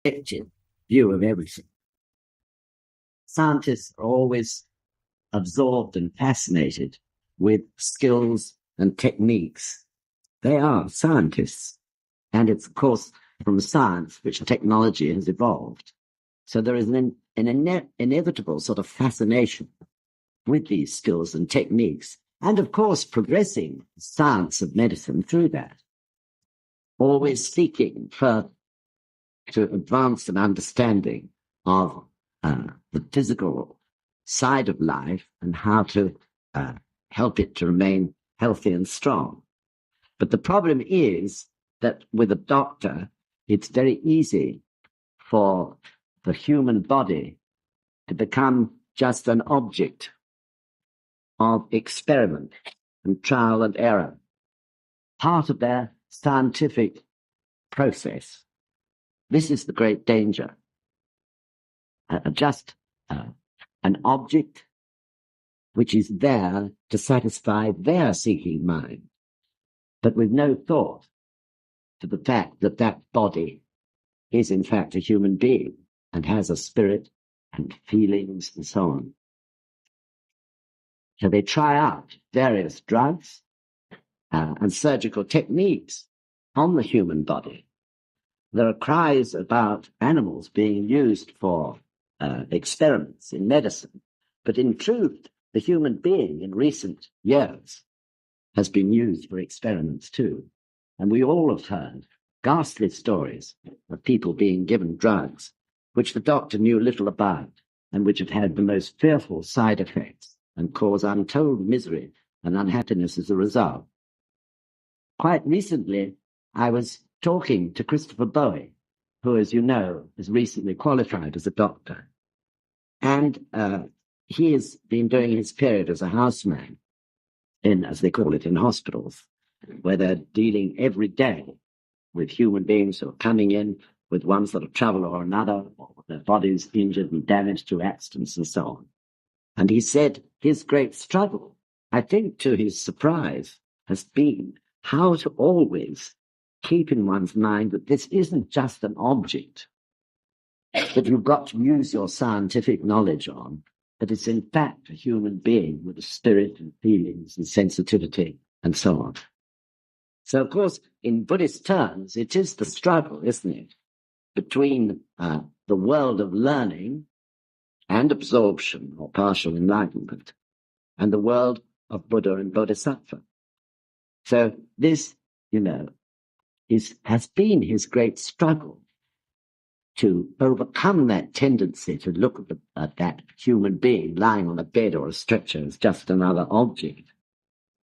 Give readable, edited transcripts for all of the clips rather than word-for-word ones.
objective view of everything. Scientists are always absorbed and fascinated with skills and techniques. They are scientists. And it's, of course, from science which technology has evolved. So there is an inevitable sort of fascination with these skills and techniques, and of course progressing science of medicine through that, always seeking to advance an understanding of the physical side of life and how to help it to remain healthy and strong. But the problem is that with a doctor, it's very easy for the human body to become just an object of experiment and trial and error, part of their scientific process. This is the great danger. Just an object which is there to satisfy their seeking mind, but with no thought to the fact that that body is in fact a human being and has a spirit and feelings and so on. So they try out various drugs and surgical techniques on the human body. There are cries about animals being used for experiments in medicine, but in truth, the human being in recent years has been used for experiments too. And we all have heard ghastly stories of people being given drugs which the doctor knew little about and which have had the most fearful side effects and cause untold misery and unhappiness as a result. Quite recently, I was talking to Christopher Bowie, who, as you know, is recently qualified as a doctor. And he has been doing his period as a houseman in, as they call it, in hospitals, where they're dealing every day with human beings who are coming in with one sort of trouble or another, or their bodies injured and damaged through accidents and so on. And he said his great struggle, I think to his surprise, has been how to always keep in one's mind that this isn't just an object that you've got to use your scientific knowledge on, but it's in fact a human being with a spirit and feelings and sensitivity and so on. So, of course, in Buddhist terms, it is the struggle, isn't it, between the world of learning and absorption or partial enlightenment and the world of Buddha and Bodhisattva. So this, you know, has been his great struggle to overcome that tendency to look at that human being lying on a bed or a stretcher as just another object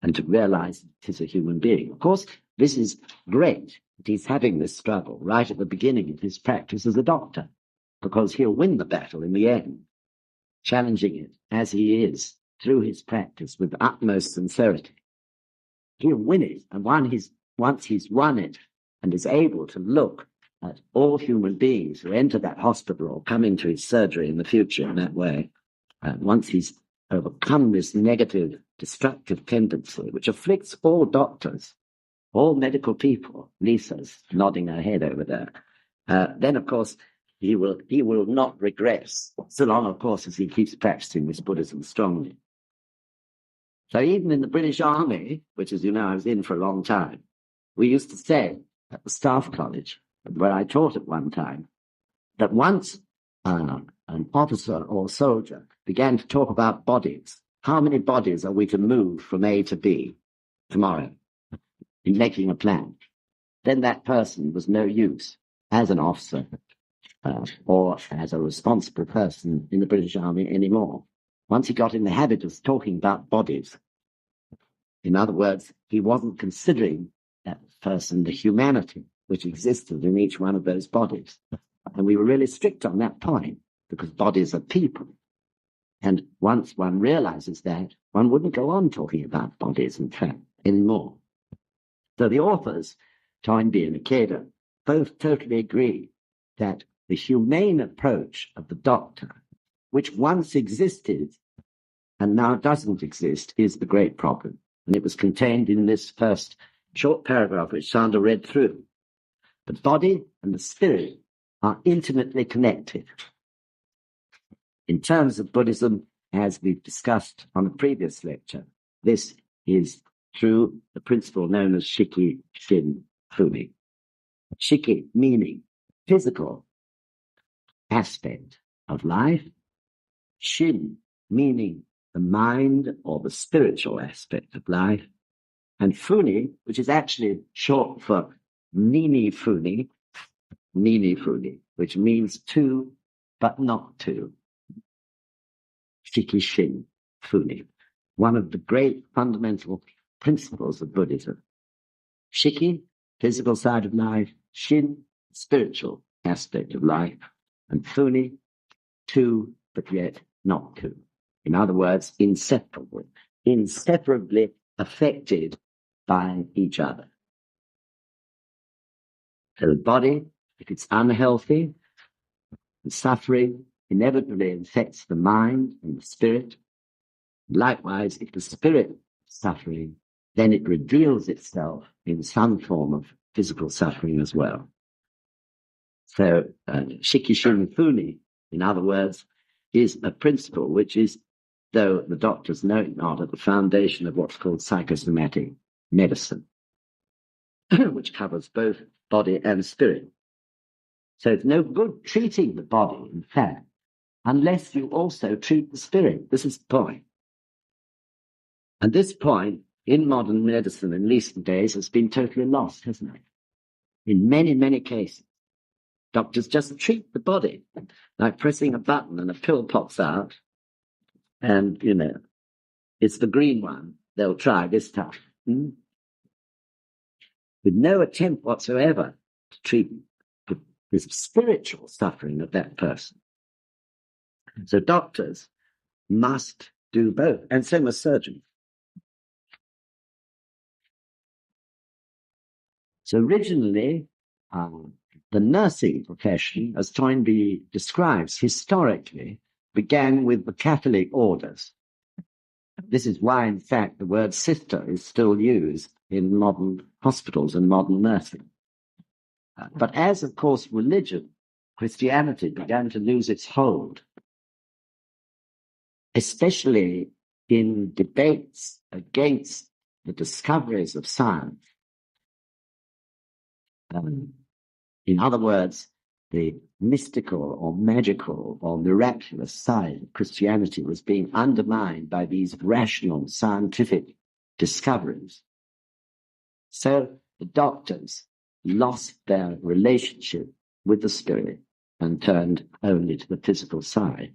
and to realize it is a human being. Of course, this is great that he's having this struggle right at the beginning of his practice as a doctor, because he'll win the battle in the end, challenging it as he is through his practice with utmost sincerity. He'll win it, and once he's won it and is able to look at all human beings who enter that hospital or come into his surgery in the future in that way, once he's overcome this negative, destructive tendency, which afflicts all doctors, all medical people, Lisa's nodding her head over there, then, of course, he will not regress, so long, of course, as he keeps practicing this Buddhism strongly. So even in the British Army, which, as you know, I was in for a long time, we used to say at the staff college, where I taught at one time, that once an officer or soldier began to talk about bodies, how many bodies are we to move from A to B tomorrow in making a plan, then that person was no use as an officer or as a responsible person in the British Army anymore. Once he got in the habit of talking about bodies, in other words, he wasn't considering that person the humanity which existed in each one of those bodies. And we were really strict on that point, because bodies are people. And once one realizes that, one wouldn't go on talking about bodies, in fact, anymore. So the authors, Toynbee and Ikeda, both totally agree that the humane approach of the doctor, which once existed and now doesn't exist, is the great problem. And it was contained in this first short paragraph which Sandra read through. The body and the spirit are intimately connected. In terms of Buddhism, as we've discussed on a previous lecture, this is through the principle known as Shiki Shin Fumi. Shiki meaning physical aspect of life, Shin meaning the mind or the spiritual aspect of life, and Funi, which is actually short for Nini Funi, which means two but not two. Shiki Shin Funi, one of the great fundamental principles of Buddhism. Shiki, physical side of life, Shin, spiritual aspect of life, and Funi, two but yet not two. In other words, inseparably affected by each other. So the body, if it's unhealthy, the suffering inevitably infects the mind and the spirit. Likewise, if the spirit is suffering, then it reveals itself in some form of physical suffering as well. So, Shikishin Funi, in other words, is a principle which is, though the doctors know it not, at the foundation of what's called psychosomatic medicine, which covers both body and spirit. So it's no good treating the body, in fact, unless you also treat the spirit. This is the point. And this point, in modern medicine in recent days, has been totally lost, hasn't it? In many, many cases, doctors just treat the body, like pressing a button and a pill pops out, and, it's the green one they'll try this time. With no attempt whatsoever to treat the spiritual suffering of that person. So doctors must do both, and so must surgeons. So originally, the nursing profession, as Toynbee describes, historically began with the Catholic orders. This is why, in fact, the word sister is still used in modern hospitals and modern nursing. But as, of course, religion, Christianity, began to lose its hold, especially in debates against the discoveries of science. In other words, the mystical or magical or miraculous side of Christianity was being undermined by these rational scientific discoveries. So the doctors lost their relationship with the spirit and turned only to the physical side.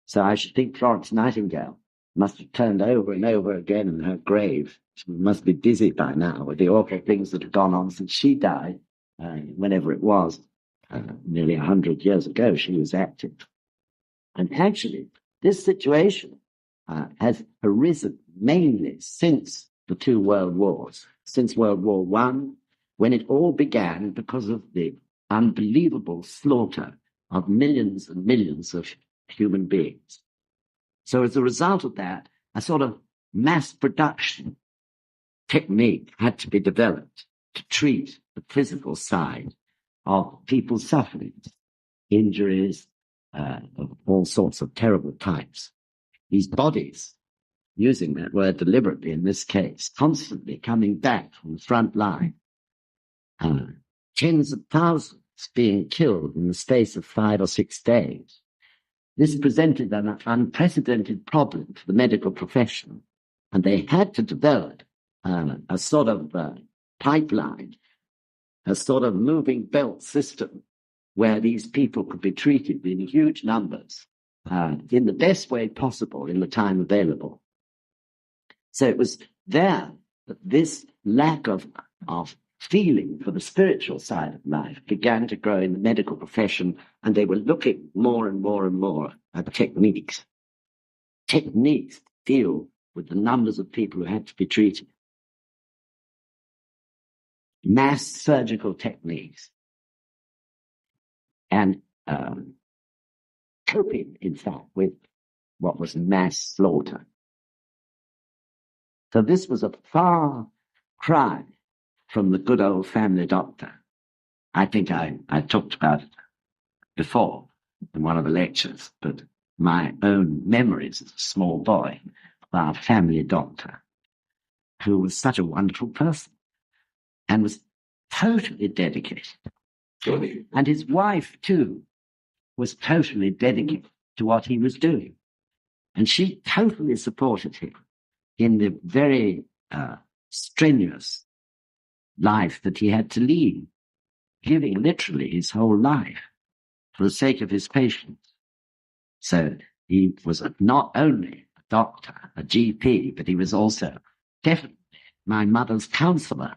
So I should think Florence Nightingale must have turned over and over again in her grave. She must be dizzy by now with the awful things that have gone on since she died, whenever it was, nearly 100 years ago, she was active. And actually, this situation has arisen mainly since the two world wars, since World War I, when it all began because of the unbelievable slaughter of millions and millions of human beings. So as a result of that, a sort of mass production technique had to be developed to treat the physical side of people's sufferings, injuries of all sorts of terrible types. These bodies, using that word deliberately in this case, constantly coming back from the front line, tens of thousands being killed in the space of 5 or 6 days. This presented an unprecedented problem for the medical profession, and they had to develop a sort of pipeline, a sort of moving belt system where these people could be treated in huge numbers in the best way possible in the time available. So it was there that this lack of feeling for the spiritual side of life began to grow in the medical profession, and they were looking more and more and more at techniques to deal with the numbers of people who had to be treated. Mass surgical techniques and coping, in fact, with what was mass slaughter. So this was a far cry from the good old family doctor. I think I talked about it before in one of the lectures, but my own memories as a small boy of our family doctor, who was such a wonderful person and was totally dedicated. And his wife, too, was totally dedicated to what he was doing. And she totally supported him in the very strenuous life that he had to lead, giving literally his whole life for the sake of his patients. So he was not only a doctor, a GP, but he was also definitely my mother's counselor.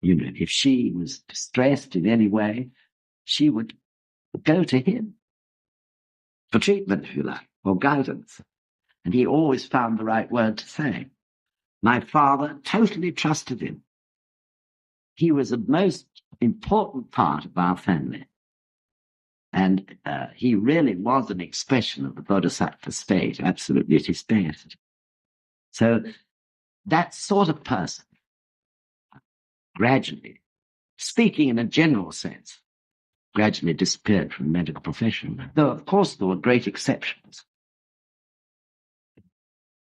You know, if she was distressed in any way, she would go to him for treatment, if you like, or guidance. And he always found the right word to say. My father totally trusted him. He was the most important part of our family. And he really was an expression of the Bodhisattva state, absolutely at his best. So that sort of person, gradually, speaking in a general sense, gradually disappeared from the medical profession. Though, of course, there were great exceptions.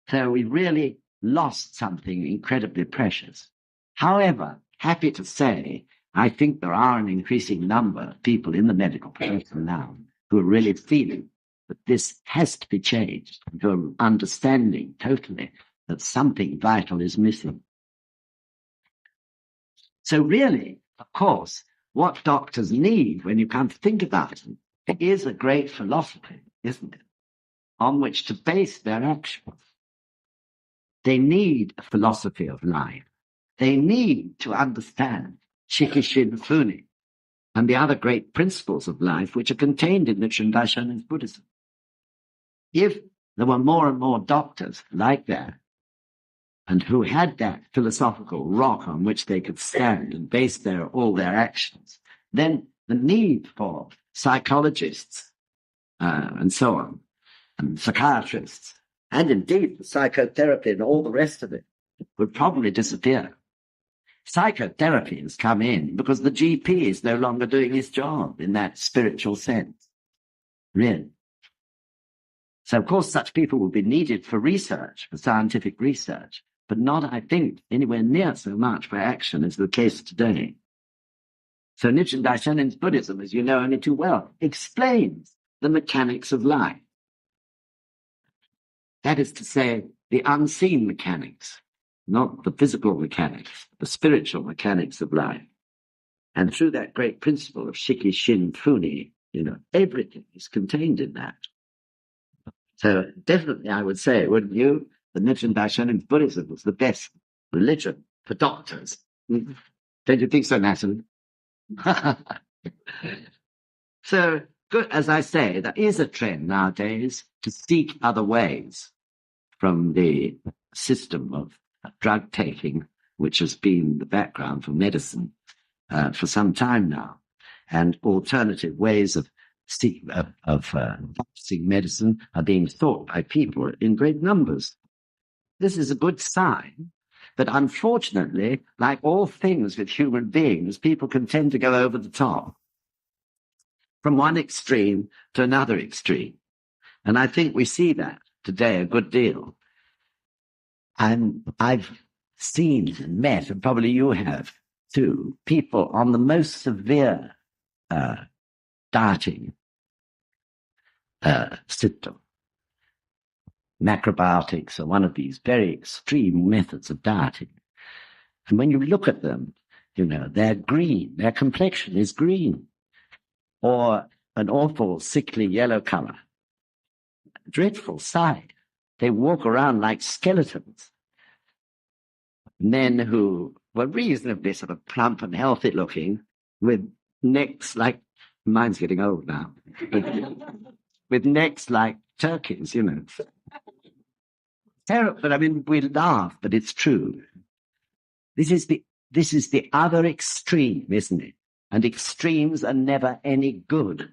So we really lost something incredibly precious. However, happy to say, I think there are an increasing number of people in the medical profession now who are really feeling that this has to be changed, and who are understanding totally that something vital is missing. So really, of course, what doctors need, when you come to think about it, is a great philosophy, isn't it, on which to base their actions. They need a philosophy of life. They need to understand Shikishin Funi and the other great principles of life which are contained in Nichiren Daishonin's Buddhism. If there were more and more doctors like that, and who had that philosophical rock on which they could stand and base all their actions, then the need for psychologists and so on, and psychiatrists, and indeed the psychotherapy and all the rest of it would probably disappear. Psychotherapy has come in because the GP is no longer doing his job in that spiritual sense, really. So, of course, such people will be needed for research, for scientific research, but not, I think, anywhere near so much for action as the case today. So Nichiren Daishonin's Buddhism, as you know only too well, explains the mechanics of life. That is to say, the unseen mechanics, not the physical mechanics, the spiritual mechanics of life. And through that great principle of Shiki Shin Funi, everything is contained in that. So definitely I would say, wouldn't you, that Nichiren Daishonin's Buddhism was the best religion for doctors. Don't you think so, Natalie? So, good, as I say, there is a trend nowadays to seek other ways from the system of drug taking, which has been the background for medicine for some time now, and alternative ways of practicing medicine are being sought by people in great numbers. This is a good sign, but unfortunately, like all things with human beings, people can tend to go over the top from one extreme to another extreme. And I think we see that today a good deal. And I've seen and met, and probably you have too, people on the most severe dieting symptom. Macrobiotics are one of these very extreme methods of dieting. And when you look at them, they're green. Their complexion is green, or an awful sickly yellow color. Dreadful sight. They walk around like skeletons. Men who were reasonably sort of plump and healthy looking, with necks like, mine's getting old now, with necks like turkeys, Terrible, but I mean, we laugh, but it's true. This is the other extreme, isn't it? And extremes are never any good.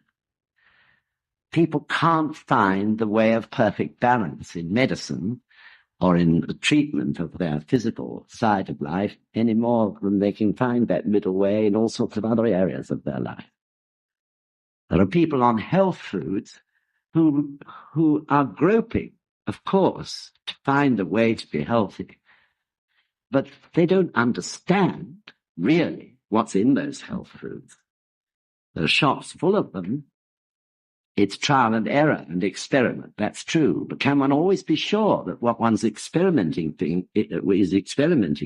People can't find the way of perfect balance in medicine or in the treatment of their physical side of life any more than they can find that middle way in all sorts of other areas of their life. There are people on health foods who are groping, of course, to find a way to be healthy, but they don't understand really what's in those health foods. There are shops full of them. It's trial and error and experiment. That's true. But can one always be sure that what one's experimenting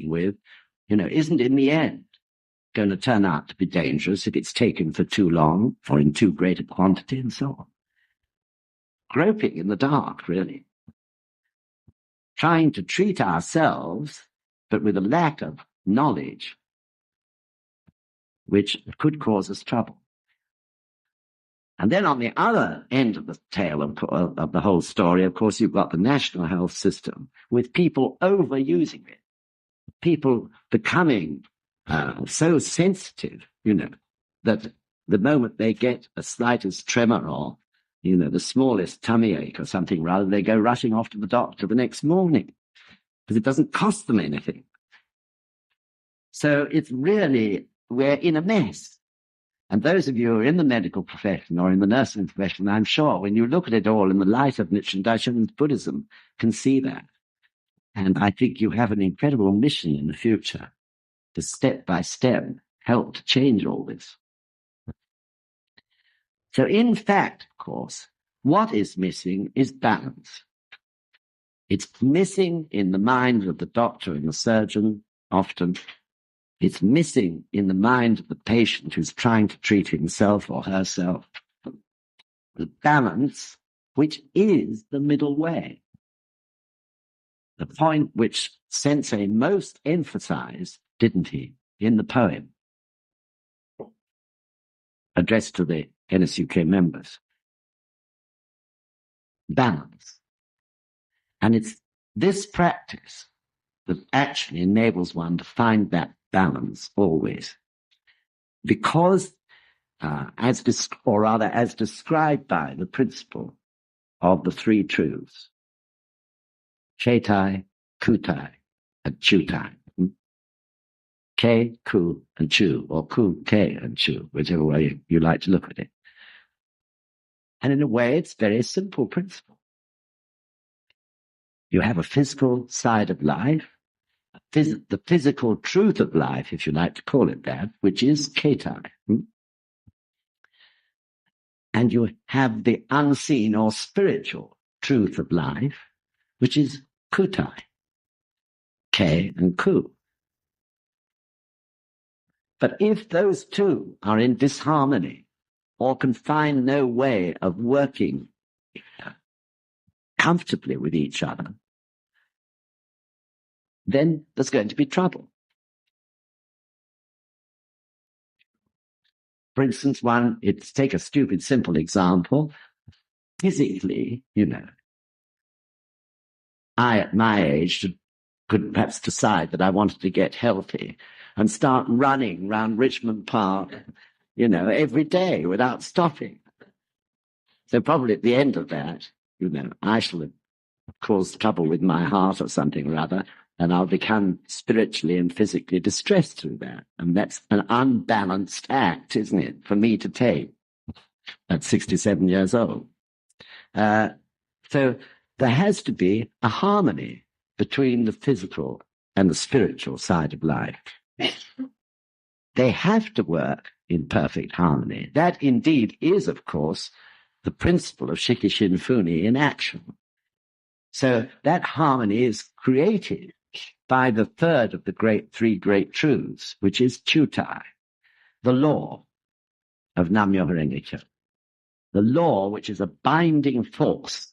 with, isn't in the end going to turn out to be dangerous if it's taken for too long or in too great a quantity and so on? Groping in the dark, really. Trying to treat ourselves, but with a lack of knowledge, which could cause us trouble. And then on the other end of the tail of the whole story, of course, you've got the national health system with people overusing it, people becoming so sensitive, that the moment they get a slightest tremor or, the smallest tummy ache or something rather, they go rushing off to the doctor the next morning because it doesn't cost them anything. So it's really, we're in a mess. And those of you who are in the medical profession or in the nursing profession, I'm sure, when you look at it all in the light of Nichiren Buddhism, can see that. And I think you have an incredible mission in the future to step by step help to change all this. So in fact, of course, what is missing is balance. It's missing in the mind of the doctor and the surgeon often. It's missing in the mind of the patient who's trying to treat himself or herself. The balance, which is the middle way. The point which Sensei most emphasized, didn't he, in the poem addressed to the NSUK members. Balance. And it's this practice that actually enables one to find that balance always. Because, as described by the principle of the three truths, Ketai, Kutai, and Chutai. Ke, Ku, and Chu, or Ku, Ke, and Chu, whichever way you like to look at it. And in a way, it's a very simple principle. You have a physical side of life, the physical truth of life, if you like to call it that, which is Ketai. And you have the unseen or spiritual truth of life, which is Kutai, Ke and Ku. But if those two are in disharmony or can find no way of working comfortably with each other, then there's going to be trouble. For instance, take a stupid, simple example. Physically, I, at my age, could perhaps decide that I wanted to get healthy and start running around Richmond Park, every day without stopping. So probably at the end of that, I shall have caused trouble with my heart or something or other, and I'll become spiritually and physically distressed through that. And that's an unbalanced act, isn't it, for me to take at 67 years old. So there has to be a harmony between the physical and the spiritual side of life. They have to work in perfect harmony. That indeed is, of course, the principle of Shikishin Funi in action. So that harmony is created by the third of the three great truths, which is Chutai, the law of Nam-myoho Renge Kyo. The law which is a binding force,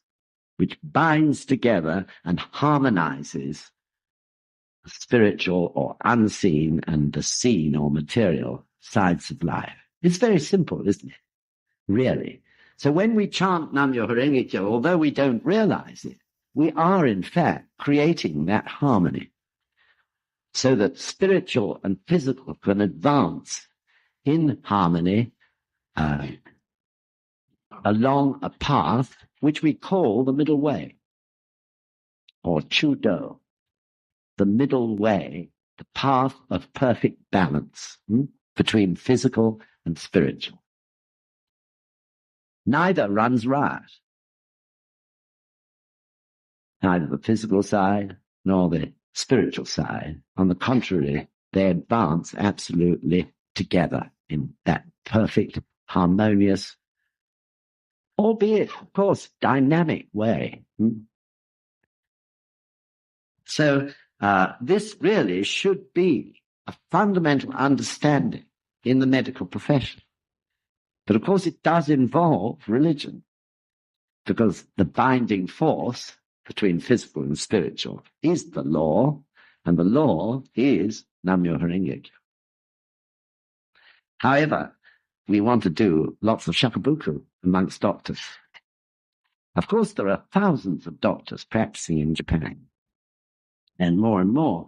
which binds together and harmonizes the spiritual or unseen and the seen or material sides of life. It's very simple, isn't it? Really. So when we chant Nam-myoho Renge Kyo, although we don't realize it, we are in fact creating that harmony so that spiritual and physical can advance in harmony along a path which we call the middle way, or Chudo, the middle way, the path of perfect balance between physical and spiritual. neither runs riot, neither the physical side nor the spiritual side. On the contrary, they advance absolutely together in that perfect, harmonious, albeit, of course, dynamic way. So this really should be a fundamental understanding in the medical profession. But of course, it does involve religion, because the binding force between physical and spiritual is the law, and the law is Nam-myoho Renge Kyo. However, we want to do lots of shakubuku amongst doctors. Of course, there are thousands of doctors practicing in Japan, and more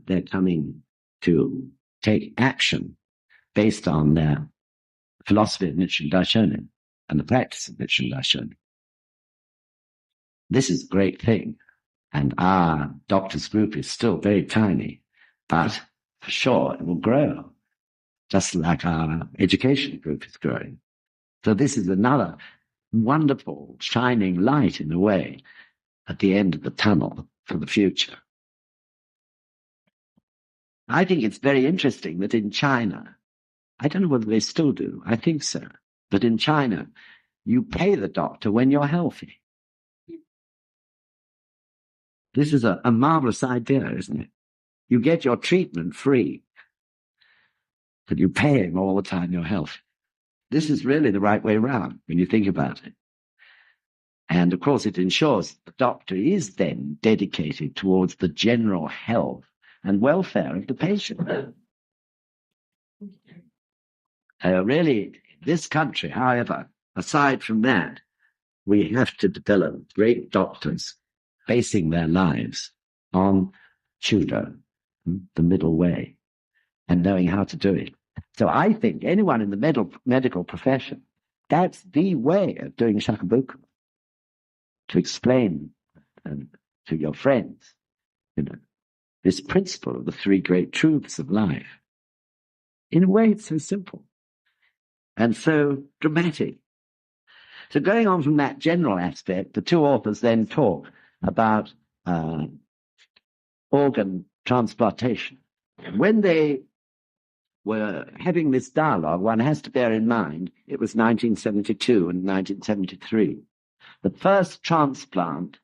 they're coming to take action based on their philosophy of Nichiren Daishonin and the practice of Nichiren Daishonin. This is a great thing, and our doctors' group is still very tiny, but for sure it will grow, just like our education group is growing. So this is another wonderful shining light, in a way, at the end of the tunnel for the future. I think it's very interesting that in China, I don't know whether they still do, I think so, but in China, you pay the doctor when you're healthy. This is a marvelous idea, isn't it? You get your treatment free, but you pay him all the time you're healthy. This is really the right way around when you think about it. And of course, it ensures the doctor is then dedicated towards the general health and welfare of the patient. Really, this country, however, aside from that, we have to develop great doctors basing their lives on Chudo, the middle way, and knowing how to do it. So I think anyone in the medical profession, that's the way of doing shakubuku, to explain to your friends, this principle of the three great truths of life. In a way, it's so simple and so dramatic. So going on from that general aspect, the two authors then talk about organ transplantation. When they were having this dialogue, one has to bear in mind it was 1972 and 1973. The first transplant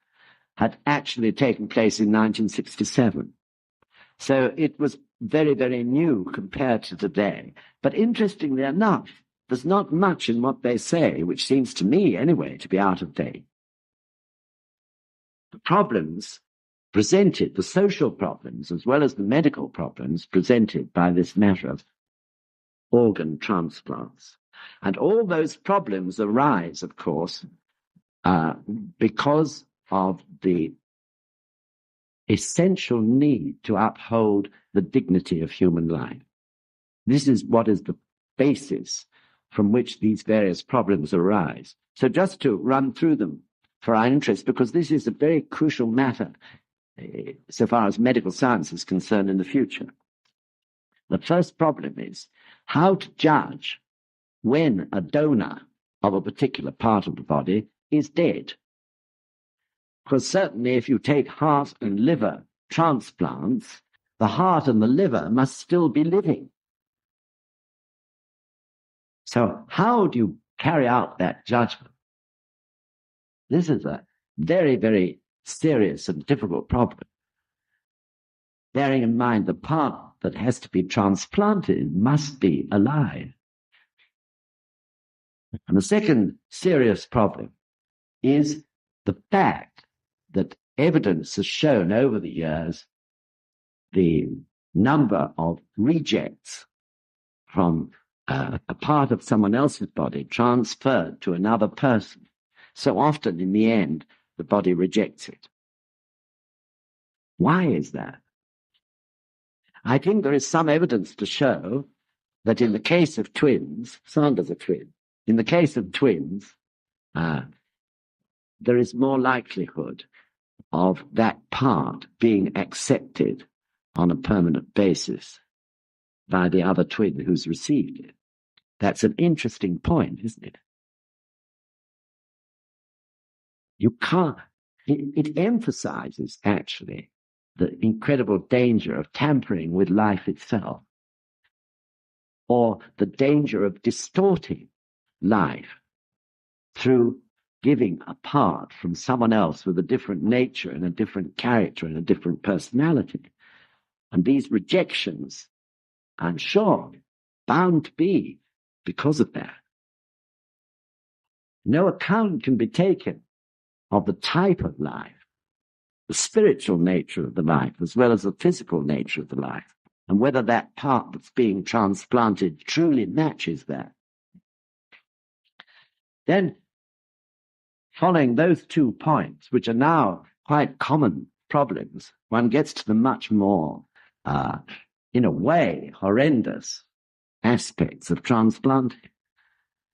had actually taken place in 1967. So it was very, very new compared to today. But interestingly enough, there's not much in what they say, which seems to me, anyway, to be out of date. The problems presented, the social problems, as well as the medical problems presented by this matter of organ transplants. And all those problems arise, of course, because of the essential need to uphold the dignity of human life. This is what is the basis from which these various problems arise. So just to run through them for our interest, because this is a very crucial matter so far as medical science is concerned in the future. The first problem is how to judge when a donor of a particular part of the body is dead. Because certainly if you take heart and liver transplants, the heart and the liver must still be living. So how do you carry out that judgment? This is a very, very serious and difficult problem. Bearing in mind the part that has to be transplanted must be alive. And the second serious problem is the fact that evidence has shown over the years the number of rejects from a part of someone else's body transferred to another person. So often, in the end, the body rejects it. Why is that? I think there is some evidence to show that in the case of twins, Sandra's a twin, in the case of twins, there is more likelihood of that part being accepted on a permanent basis by the other twin who's received it. That's an interesting point, isn't it? You can't, it emphasizes actually the incredible danger of tampering with life itself, or the danger of distorting life through giving a part from someone else with a different nature and a different character and a different personality. And these rejections, I'm sure, bound to be because of that. No account can be taken of the type of life, the spiritual nature of the life, as well as the physical nature of the life, and whether that part that's being transplanted truly matches that. Then, following those 2 points, which are now quite common problems, one gets to the much more, in a way, horrendous aspects of transplanting.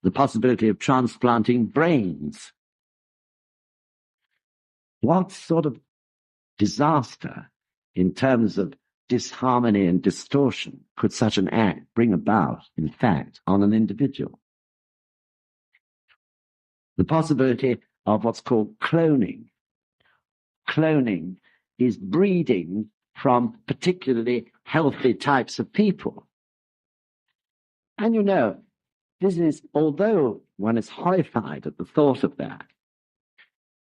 The possibility of transplanting brains. What sort of disaster in terms of disharmony and distortion could such an act bring about, in fact, on an individual? The possibility of what's called cloning. Cloning is breeding from particularly healthy types of people. And you know, this is, although one is horrified at the thought of that,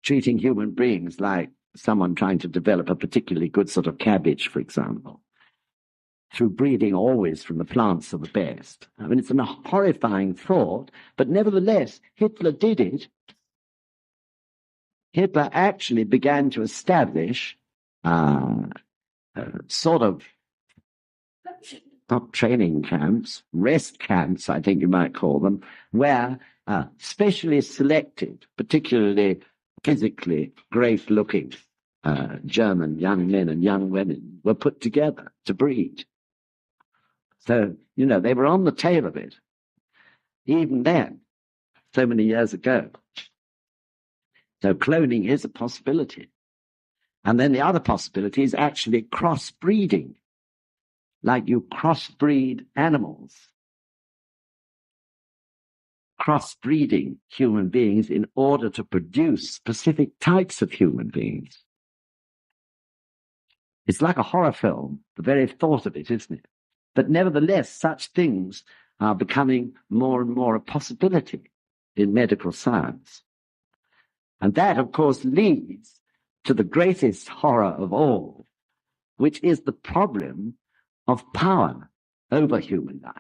treating human beings like someone trying to develop a particularly good sort of cabbage, for example, through breeding always from the plants of the best. I mean, it's a horrifying thought, but nevertheless, Hitler did it. Hitler actually began to establish sort of, not training camps, rest camps, I think you might call them, where specially selected, particularly physically great-looking German young men and young women were put together to breed. So, you know, they were on the tail of it, even then, so many years ago. So cloning is a possibility. And then the other possibility is actually crossbreeding, like you crossbreed animals. Crossbreeding human beings in order to produce specific types of human beings. It's like a horror film, the very thought of it, isn't it? But nevertheless, such things are becoming more and more a possibility in medical science. And that, of course, leads to the greatest horror of all, which is the problem of power over human life.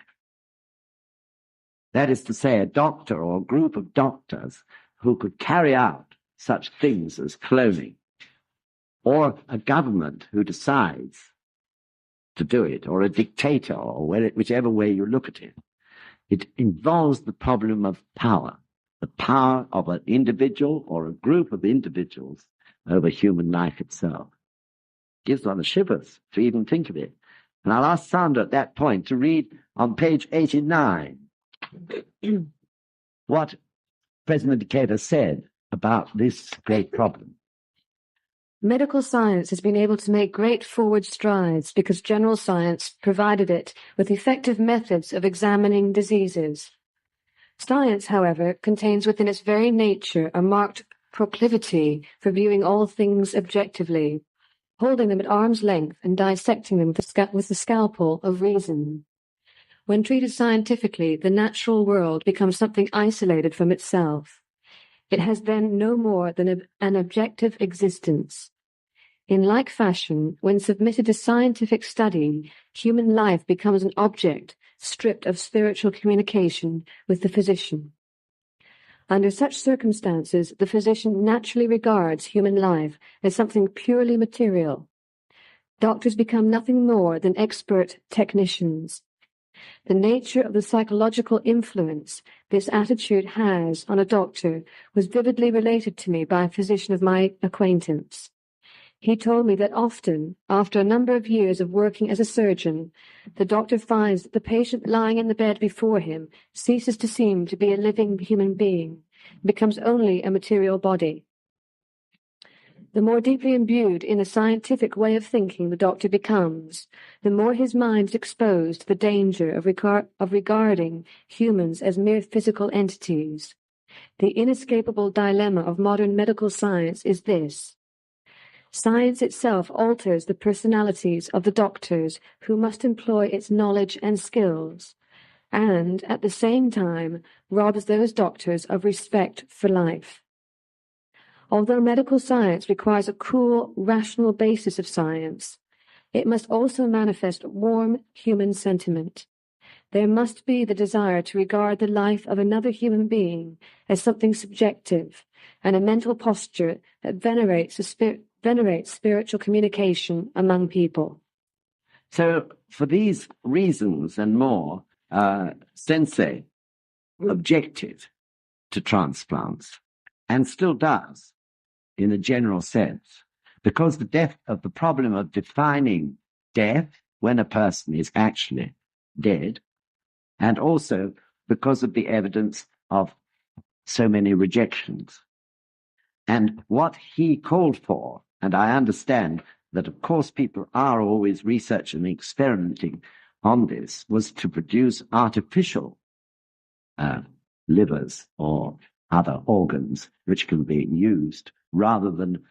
That is to say, a doctor or a group of doctors who could carry out such things as cloning, or a government who decides to do it, or a dictator, or whichever way you look at it. It involves the problem of power, the power of an individual or a group of individuals over human life itself. Gives one the shivers to even think of it. And I'll ask Sandra at that point to read on page 89 what President Decatur said about this great problem. Medical science has been able to make great forward strides because general science provided it with effective methods of examining diseases. Science, however, contains within its very nature a marked proclivity for viewing all things objectively, holding them at arm's length and dissecting them with the scalpel of reason. When treated scientifically, the natural world becomes something isolated from itself. It has then no more than an objective existence. In like fashion, when submitted to scientific study, human life becomes an object stripped of spiritual communication with the physician. Under such circumstances, the physician naturally regards human life as something purely material. Doctors become nothing more than expert technicians. The nature of the psychological influence this attitude has on a doctor was vividly related to me by a physician of my acquaintance. He told me that often, after a number of years of working as a surgeon, the doctor finds that the patient lying in the bed before him ceases to seem to be a living human being, becomes only a material body. The more deeply imbued in a scientific way of thinking the doctor becomes, the more his mind is exposed to the danger of regarding humans as mere physical entities. The inescapable dilemma of modern medical science is this. Science itself alters the personalities of the doctors who must employ its knowledge and skills, and, at the same time, robs those doctors of respect for life. Although medical science requires a cool, rational basis of science, it must also manifest warm human sentiment. There must be the desire to regard the life of another human being as something subjective and a mental posture that venerates spiritual communication among people. So for these reasons and more, Sensei objected to transplants and still does in a general sense, because the problem of defining death when a person is actually dead, and also because of the evidence of so many rejections. And what he called for, and I understand that of course people are always researching and experimenting on this, was to produce artificial livers or other organs which can be used rather than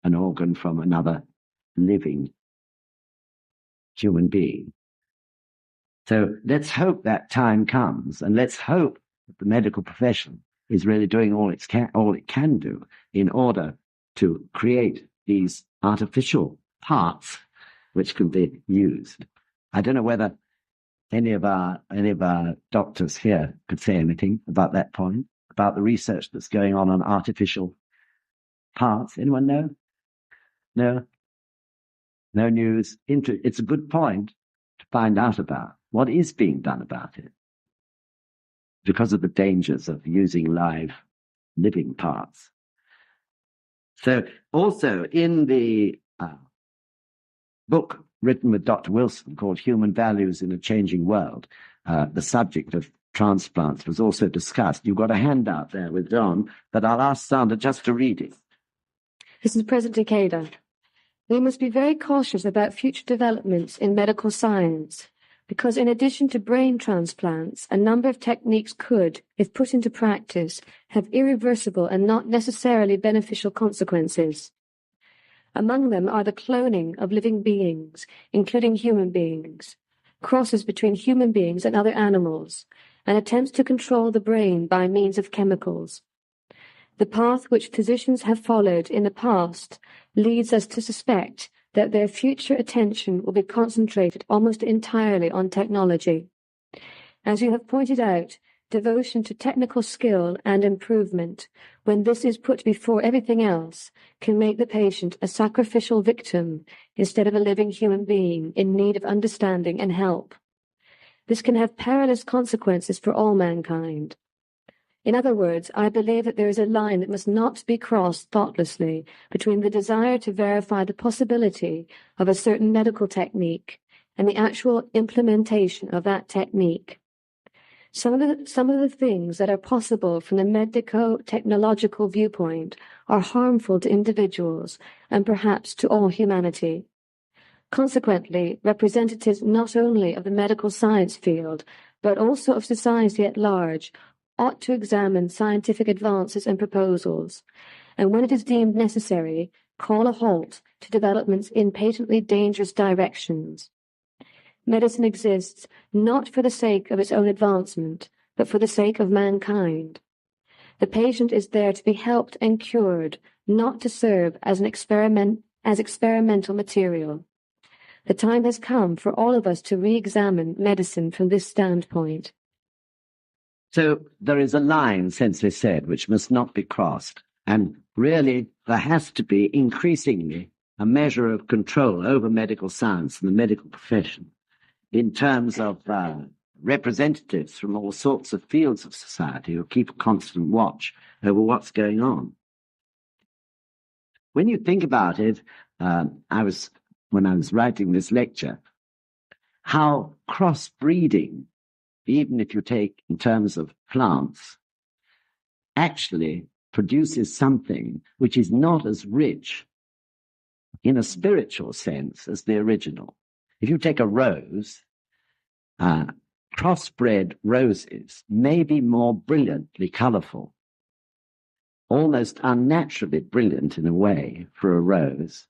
an organ from another living human being. So let's hope that time comes, and let's hope that the medical profession is really doing all it can do in order to create these artificial parts which can be used. I don't know whether any of our doctors here could say anything about that point, about the research that's going on artificial parts. Anyone know? No? No news? It's a good point to find out about what is being done about it, because of the dangers of using live, living parts. So also in the book written with Dr. Wilson called Human Values in a Changing World, the subject of transplants was also discussed. You've got a handout there with John, but I'll ask Sandra just to read it. This is President Takeda. We must be very cautious about future developments in medical science, because in addition to brain transplants, a number of techniques could, if put into practice, have irreversible and not necessarily beneficial consequences. Among them are the cloning of living beings, including human beings, crosses between human beings and other animals, and attempts to control the brain by means of chemicals. The path which physicians have followed in the past leads us to suspect that their future attention will be concentrated almost entirely on technology. As you have pointed out, devotion to technical skill and improvement, when this is put before everything else, can make the patient a sacrificial victim instead of a living human being in need of understanding and help. This can have perilous consequences for all mankind. In other words, I believe that there is a line that must not be crossed thoughtlessly between the desire to verify the possibility of a certain medical technique and the actual implementation of that technique. Some of the things that are possible from the medico-technological viewpoint are harmful to individuals and perhaps to all humanity. Consequently, representatives not only of the medical science field, but also of society at large, ought to examine scientific advances and proposals, and when it is deemed necessary, call a halt to developments in patently dangerous directions. Medicine exists not for the sake of its own advancement, but for the sake of mankind. The patient is there to be helped and cured, not to serve as experimental material. The time has come for all of us to re-examine medicine from this standpoint. So there is a line, Sensei said, which must not be crossed. And really, there has to be increasingly a measure of control over medical science and the medical profession in terms of representatives from all sorts of fields of society who keep a constant watch over what's going on. When you think about it, when I was writing this lecture, how crossbreeding, even if you take in terms of plants, actually produces something which is not as rich in a spiritual sense as the original. If you take a rose, crossbred roses may be more brilliantly colorful almost unnaturally brilliant in a way for a rose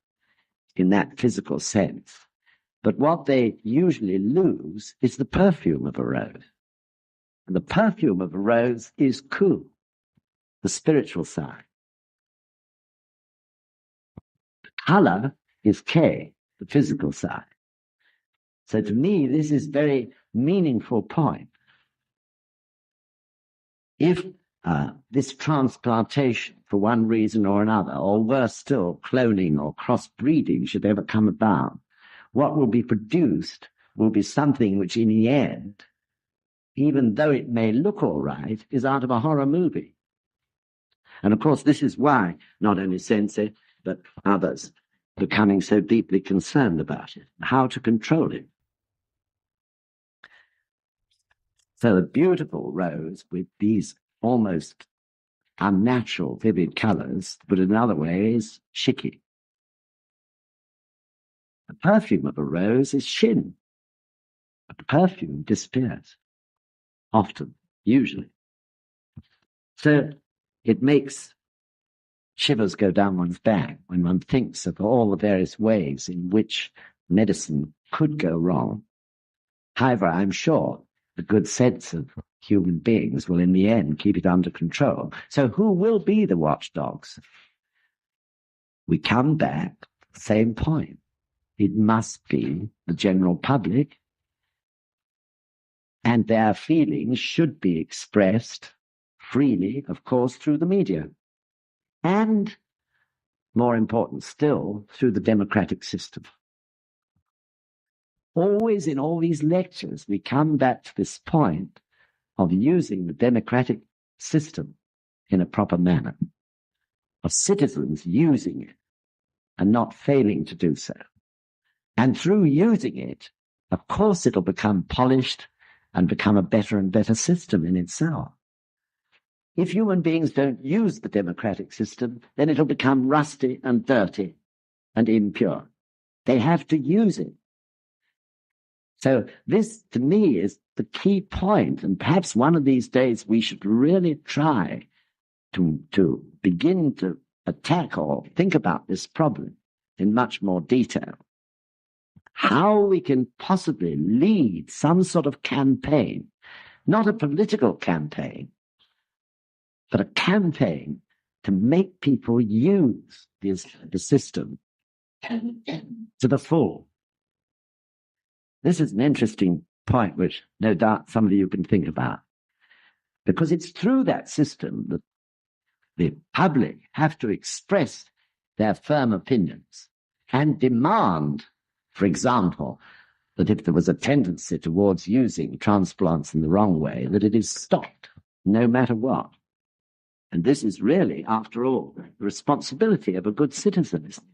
in that physical sense. But what they usually lose is the perfume of a rose. And the perfume of a rose is ku, the spiritual side. The color is ke, the physical side. So to me, this is a very meaningful point. If this transplantation, for one reason or another, or worse still, cloning or crossbreeding should ever come about, what will be produced will be something which in the end, even though it may look all right, is out of a horror movie. And of course, this is why not only Sensei, but others are becoming so deeply concerned about it, how to control it. So the beautiful rose with these almost unnatural, vivid colors, but in other ways, shiki. The perfume of a rose is shin, but the perfume disappears, often, usually. So it makes shivers go down one's back when one thinks of all the various ways in which medicine could go wrong. However, I'm sure a good sense of human beings will in the end keep it under control. So who will be the watchdogs? We come back, same point. It must be the general public, and their feelings should be expressed freely, of course, through the media. And, more important still, through the democratic system. Always in all these lectures, we come back to this point of using the democratic system in a proper manner, of citizens using it and not failing to do so. And through using it, of course, it'll become polished and become a better and better system in itself. If human beings don't use the democratic system, then it'll become rusty and dirty and impure. They have to use it. So this, to me, is the key point, and perhaps one of these days we should really try to begin to attack or think about this problem in much more detail. How we can possibly lead some sort of campaign, not a political campaign, but a campaign to make people use the system to the full. This is an interesting point which no doubt some of you can think about, because it's through that system that the public have to express their firm opinions and demand, for example, that if there was a tendency towards using transplants in the wrong way, that it is stopped, no matter what. And this is really, after all, the responsibility of a good citizen, isn't it?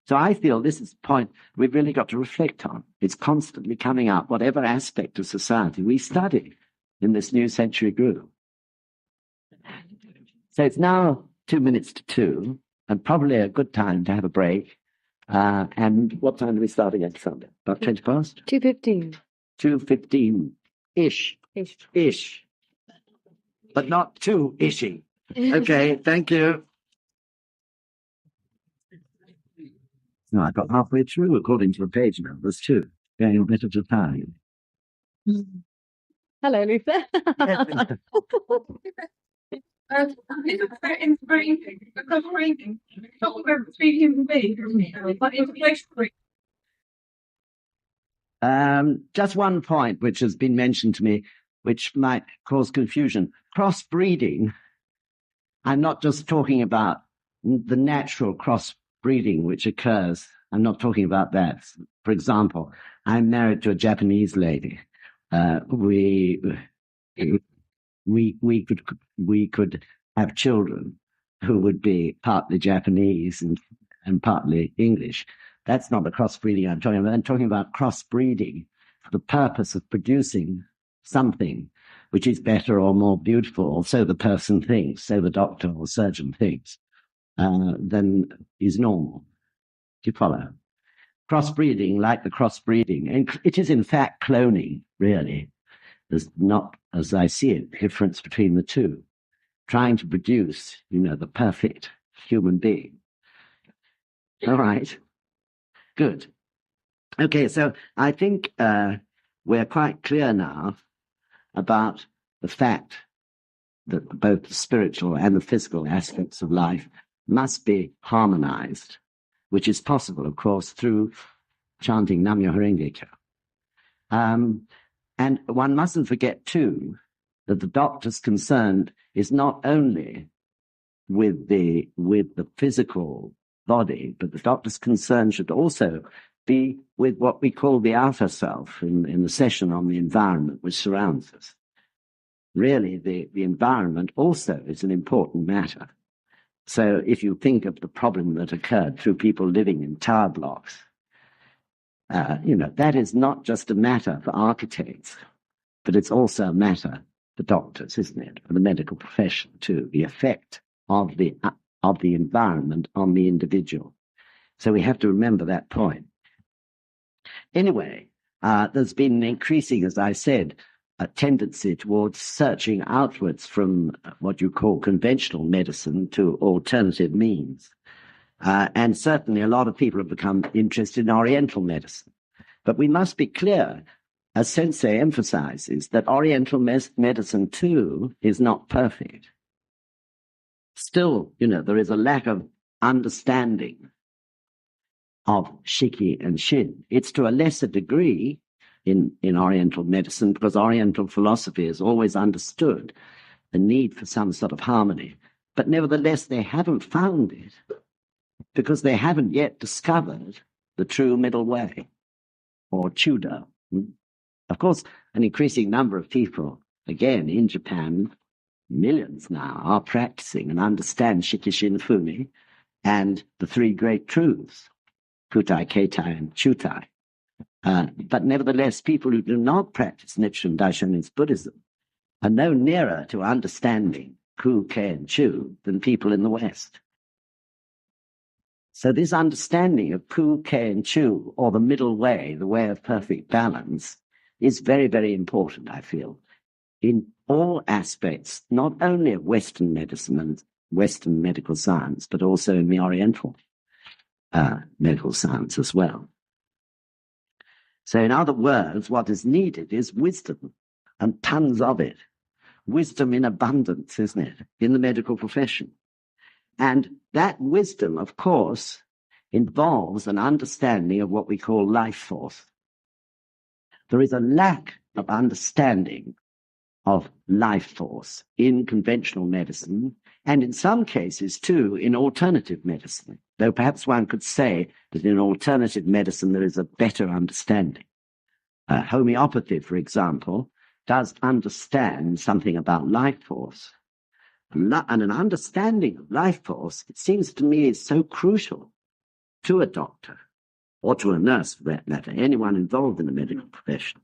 So I feel this is a point we've really got to reflect on. It's constantly coming up, whatever aspect of society we study in this New Century group. So it's now 2 minutes to 2, and probably a good time to have a break. And what time do we start again Sunday? About 20 past? 2:15. 2:15-ish. Ish. But not too ishy. Okay, thank you. No, I got halfway through according to the page numbers too. Going a bit at a time. Hello, Luther. Just one point which has been mentioned to me, which might cause confusion. Crossbreeding, I'm not just talking about the natural crossbreeding which occurs. I'm not talking about that. For example, I'm married to a Japanese lady. We could have children who would be partly Japanese and partly English. That's not the crossbreeding I'm talking about. I'm talking about crossbreeding for the purpose of producing something which is better or more beautiful, or so the person thinks, so the doctor or surgeon thinks, than is normal. Do you follow? Crossbreeding, like the crossbreeding, and it is in fact cloning, really. There's not, as I see it, difference between the two. trying to produce, the perfect human being. All right. Good. Okay, so I think we're quite clear now about the fact that both the spiritual and the physical aspects of life must be harmonized, which is possible, of course, through chanting Nam-myoho Renge-kyo. And one mustn't forget, too, that the doctor's concerned is not only with the physical body, but the doctor's concern should also be with what we call the outer self in the session on the environment which surrounds us. Really, the environment also is an important matter. So if you think of the problem that occurred through people living in tower blocks, that is not just a matter for architects, but it's also a matter for doctors, isn't it? For the medical profession too, the effect of the environment on the individual. So we have to remember that point. Anyway, there's been an increasing, as I said, a tendency towards searching outwards from what you call conventional medicine to alternative means. And certainly a lot of people have become interested in Oriental medicine. But we must be clear, as Sensei emphasizes, that Oriental medicine too is not perfect. Still, there is a lack of understanding of Shiki and Shin. It's to a lesser degree in Oriental medicine, because Oriental philosophy has always understood the need for some sort of harmony. But nevertheless, they haven't found it because they haven't yet discovered the true middle way, or Chudo. Of course, an increasing number of people, again, in Japan, millions now, are practicing and understand Shiki, Shin, Fumi and the three great truths, Kutai, Keitai, and Chutai. But nevertheless, people who do not practice Nichiren Daishonin's Buddhism are no nearer to understanding Ku, Kei, and Chu than people in the West. So this understanding of Ku, Kei, and Chu, or the middle way, the way of perfect balance, is very, very important, I feel, in all aspects, not only of Western medicine and Western medical science, but also in the Oriental medical science as well. So in other words, what is needed is wisdom, and tons of it. Wisdom in abundance, isn't it, in the medical profession. And that wisdom, of course, involves an understanding of what we call life force. There is a lack of understanding of life force in conventional medicine, and in some cases, too, in alternative medicine, though perhaps one could say that in alternative medicine there is a better understanding. Homeopathy, for example, does understand something about life force. And an understanding of life force, it seems to me, is so crucial to a doctor, or to a nurse for that matter, anyone involved in the medical profession.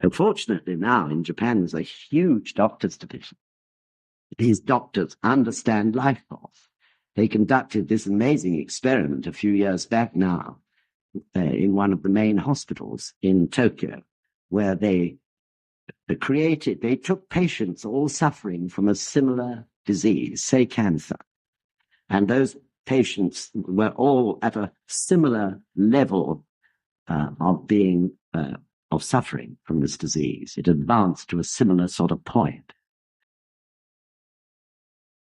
Unfortunately now in Japan there's a huge doctors' division. These doctors understand life force. They conducted this amazing experiment a few years back now in one of the main hospitals in Tokyo, where they took patients all suffering from a similar disease, say cancer, and those patients were all at a similar level of suffering from this disease. It advanced to a similar sort of point.